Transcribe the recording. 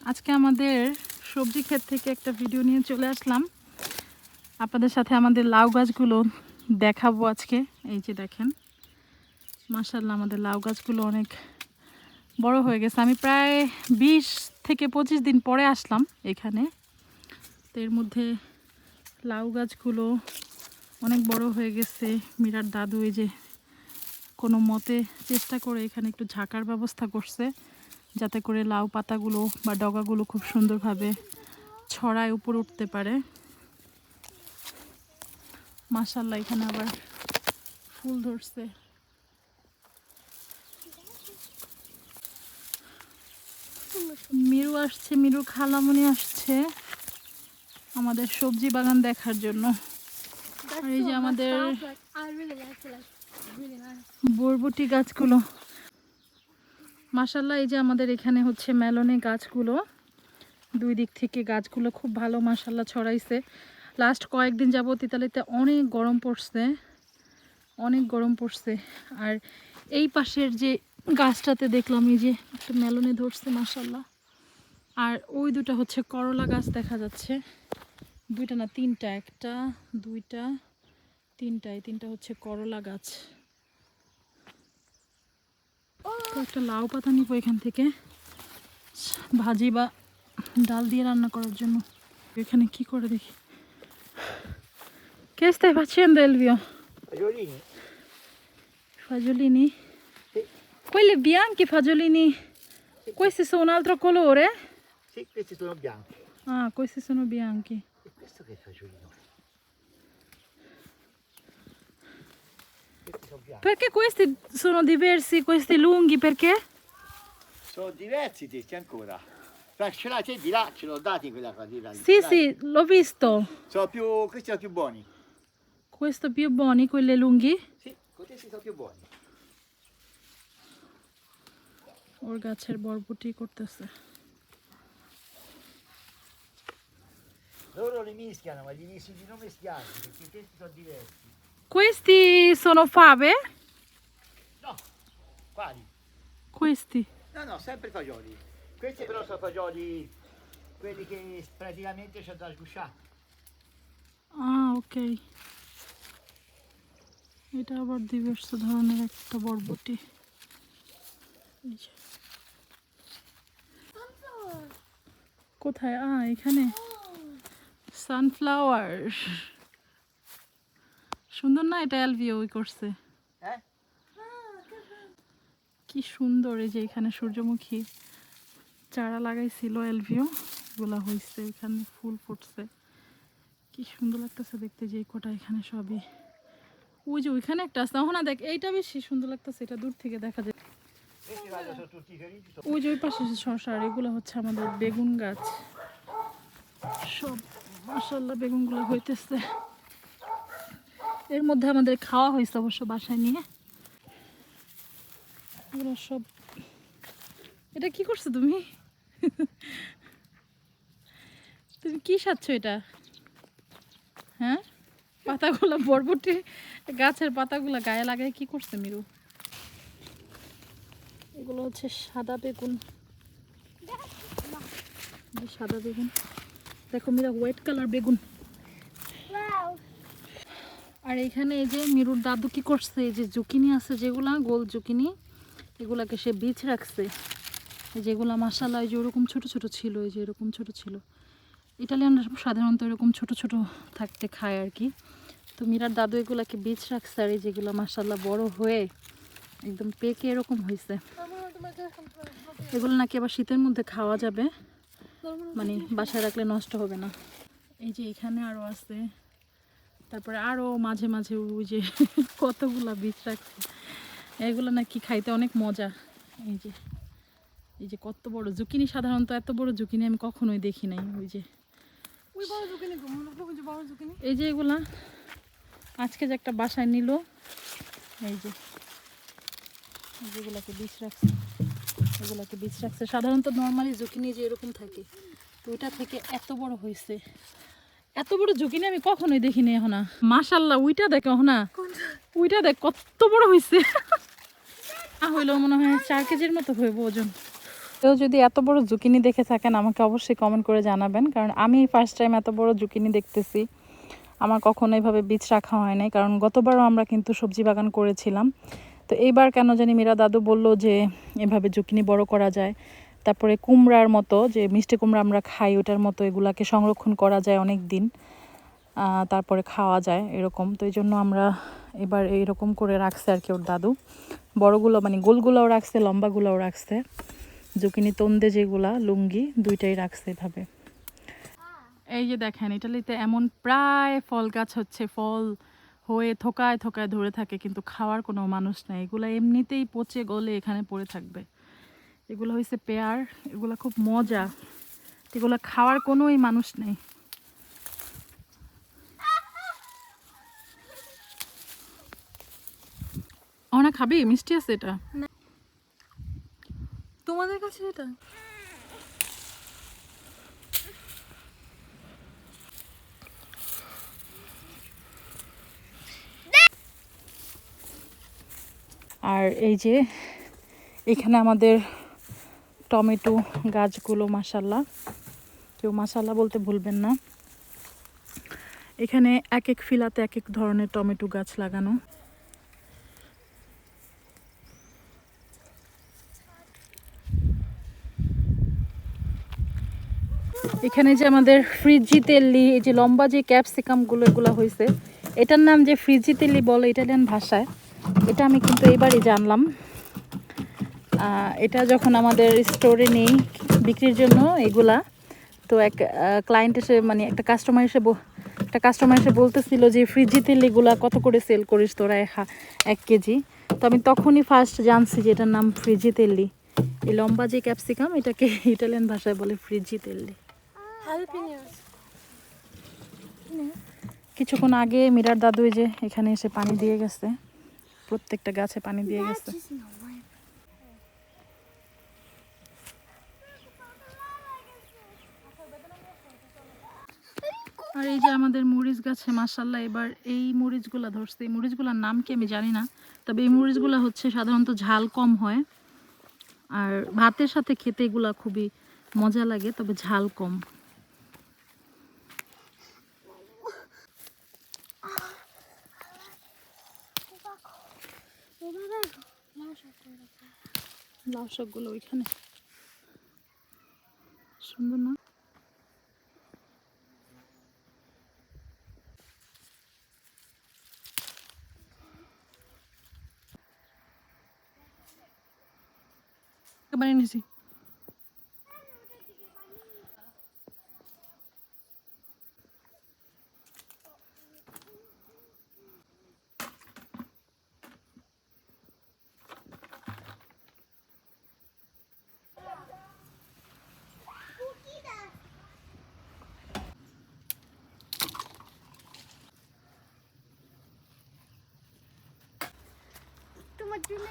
আজকে আমাদের সবজি ক্ষেত থেকে একটা ভিডিও নিয়ে চলে আসলাম। আপনাদের সাথে আমাদের লাউ গাছগুলো দেখাবো আজকে। এই যে দেখেন, মাশাআল্লাহ আমাদের লাউ গাছগুলো অনেক বড় হয়ে গেছে। আমি প্রায় 20 থেকে 25 দিন পরে আসলাম এখানে। তো এর মধ্যে লাউ গাছগুলো অনেক বড় হয়ে গেছে। মীরার দাদু এই যে কোনো মতে চেষ্টা করে এখানে একটু ঝাঁকার ব্যবস্থা করছে, যাতে করে লাউ পাতাগুলো বা ডগাগুলো খুব সুন্দরভাবে ছড়ায় উপরে উঠতে পারে। মাশাআল্লাহ এখানে আবার ফুল ধরছে। মিরু আসছে, মিরুর খালামণি আসছে আমাদের সবজি বাগান দেখার জন্য। আর এই যে আমাদের বরবটি গাছগুলো, মাশাআল্লাহ এই যে আমাদের এখানে হচ্ছে মেলনে গাছগুলো, দুই দিক থেকে গাছগুলো খুব ভালো মাশাআল্লাহ ছড়াইছে। লাস্ট কয়েকদিন যাবত ইতালিতে অনেক গরম পড়ছে, অনেক গরম পড়ছে। আর এই পাশের যে গাছটাতে দেখলাম এই যে একটা মেলনে ধরছে মাশাআল্লাহ। আর ওই দুটো হচ্ছে করলা গাছ দেখা যাচ্ছে, দুইটা না তিনটা, একটা দুইটা তিনটা, এই তিনটা হচ্ছে করলা গাছ। একটা লাউ পাতা নিব এখান থেকে ভাজি বা ডাল দিয়ে রান্না করার জন্য। এখানে কি করে দেখি। Che stai facendo, Elvio? Fagiolini? Fagiolini? Sì. Quelli bianchi fagiolini, Sì. questi sono un altro colore? Sì, questi sono bianchi. Ah, questi sono bianchi. E questo che è fagiolino? Questi sono bianchi. Perché questi sono diversi, questi lunghi, perché? Sono diversi questi ancora. Ce l'hai te di là, ce l'ho dati quella qua di là. Sì, Dai. sì, l'ho visto. Questi sono più buoni. Questo più buoni, quelli lunghi? Sì, questi sono più buoni. ওর গাছের বরবটি করতেছে। Loro li mischiano, ma li mischi di non mischiarli, perché questi sono diversi. Questi sono fave? No, quali? Questi. No, no, sempre fagioli. Questi però sono fagioli, quelli che praticamente c'è da sgusciare. Ah, ok. এটা আবার diverso ধরনের একটা বরবটি। এই যে। কোথায়? এখানে sunflower. সুন্দর না? এটা এলভিও করছে। Eh? কি সুন্দর। এই যে এখানে সূর্যমুখী চারা লাগাইছিল এলভিও, এগুলা হয়েছে, এখানে ফুল ফুটছে, কি সুন্দর লাগতেছে দেখতে। যে কটা এখানে সবই, ওই যে ওইখানে একটা আছে না, দেখ এইটা বেশি সুন্দর লাগতেছে, এটা দূর থেকে দেখা যায়। Questi guarda, sono tutti feriti. ওই যে ওই পাশে শসা, আর এগুলো হচ্ছে আমাদের বেগুন গাছ। সব মাশাআল্লাহ বেগুনগুলো হইতেছে। এর মধ্যে আমাদের খাওয়া হয়েছে অবশ্য বাসায় নিয়ে। এগুলো সব, এটা কি করছো তুমি? তুমি কি সাচ্ছ এটা? হ্যাঁ, পাতাগুলো বরবটি গাছের পাতাগুলো গায়ে লাগায় কি করছে মিরু? এগুলো হচ্ছে সাদা বেগুন, সাদা বেগুন দেখো মিরা, হোয়াইট কালার বেগুন। আর এইখানে এই যে মিরুর দাদু কি করছে, এই যে জুকিনি আছে যেগুলা গোল জুকিনি, এগুলাকে সে বীজ রাখছে। যেগুলা মাশাআল্লাহ যে ওরকম ছোট ছোট ছিল, এই যে এরকম ছোট ছিল। ইটালিয়ানরা সাধারণত এরকম ছোট ছোট থাকতে খায় আর কি। তো মিরার দাদু এগুলাকে বীজ রাখছে, আর এই যেগুলো মাশাআল্লাহ বড় হয়ে একদম পেকে এরকম হয়েছে। এগুলো নাকি আবার শীতের মধ্যে খাওয়া যাবে, মানে বাসায় রাখলে নষ্ট হবে না। এই যে এখানে আরও আছে, তারপরে আরও মাঝে মাঝে ওই যে কতগুলা বীজ রাখছে, এগুলো নাকি খাইতে অনেক মজা। এই যে কত বড় জুকিনি, সাধারণত এত বড় জুকিনি আমি কখনোই দেখি নাই। ওই যে এই যে এগুলা আজকে যে একটা বাসায় নিল, এই যে যেগুলাকে বীজ রাখছে, এগুলাকে বীজ রাখছে। সাধারণত নর্মালি জুকিনি যে এরকম থাকে, তো ওইটা থেকে এত বড় হয়েছে। এত বড় জুকিনি আমি কখনোই দেখিনি এখন। মাশাআল্লাহ ওইটা দেখো না, ওইটা দেখ কত বড় হয়েছে। হইলেও মনে হয় 4 কেজির মতো হইব ওজন। কেউ যদি এত বড় জুকিনি দেখে থাকেন আমাকে অবশ্যই কমেন্ট করে জানাবেন, কারণ আমি ফার্স্ট টাইম এত বড় জুকিনি দেখতেছি। আমার কখনো এইভাবে বীজ রাখা হয় নাই, কারণ গতবারও আমরা কিন্তু সবজি বাগান করেছিলাম। তো এইবার কেন জানি মীরা দাদু বলল যে এভাবে জুকিনি বড় করা যায়। তারপরে কুমড়ার মতো, যে মিষ্টি কুমড়া আমরা খাই ওটার মতো এগুলাকে সংরক্ষণ করা যায় অনেক দিন, তারপরে খাওয়া যায় এরকম। তো এই জন্য আমরা এবার এইরকম করে রাখছে আর কি ওর দাদু। বড়গুলো মানে গোলগুলোও রাখছে, লম্বাগুলোও রাখছে। জুকিনি তন্দে যেগুলা লুঙ্গি দুইটাই রাখছে এভাবে। এই যে দেখেন ইটালিতে এমন প্রায় ফল গাছ হচ্ছে, ফল হয়ে থোকায় থোকায় ধরে থাকে, কিন্তু খাওয়ার কোনো মানুষ নেই। এগুলো এমনিতেই পচে গলে এখানে পড়ে থাকবে। এগুলো হয়েছে পেয়ার, এগুলো খুব মজা, এগুলো খাওয়ার কোনোই মানুষ নেই। অনেক খাবি? মিষ্টি আছে এটা তোমাদের কাছে এটা আর এই যে এখানে আমাদের টমেটো গাছগুলো, মাশাল্লাহ, কেউ মাশাল্লাহ বলতে ভুলবেন না। এখানে এক এক ফিলাতে এক এক ধরনের টমেটো গাছ লাগানো। এখানে যে আমাদের ফ্রিজি তেল্লি, এই যে লম্বা যে ক্যাপসিকামগুলো এগুলো হয়েছে, এটার নাম যে ফ্রিজি তেল্লি বলে ইটালিয়ান ভাষায়, এটা আমি কিন্তু এবারই জানলাম। এটা যখন আমাদের স্টোরে নেই বিক্রির জন্য এগুলা, তো এক ক্লায়েন্ট এসে, মানে একটা কাস্টমার এসে বলতেছিল যে ফ্রিজি তেল্লিগুলা কত করে সেল করিস তোরা 1 কেজি। তো আমি তখনই ফার্স্ট জানছি যে এটার নাম ফ্রিজি তেল্লি। এই লম্বা যে ক্যাপসিকাম এটাকে ইটালিয়ান ভাষায় বলে ফ্রিজি তেল্লি। কিছুক্ষণ আগে মীরার দাদু যে এখানে এসে পানি দিয়ে গেছে, প্রত্যেকটা গাছে পানি দিয়ে গেছে। আর এই যে আমাদের মরিচ গাছে মাশাল্লাহ এবার এই মরিচগুলা ধরছে। এই মরিচগুলোর নাম কি আমি জানি না, তবে এই মরিচগুলা হচ্ছে সাধারণত ঝাল কম হয়, আর ভাতের সাথে খেতে এগুলা খুবই মজা লাগে, তবে ঝাল কম। লাউ শাকগুলো ওইখানে সুন্দর না? বানিয়ে নিছি। তোমার জন্য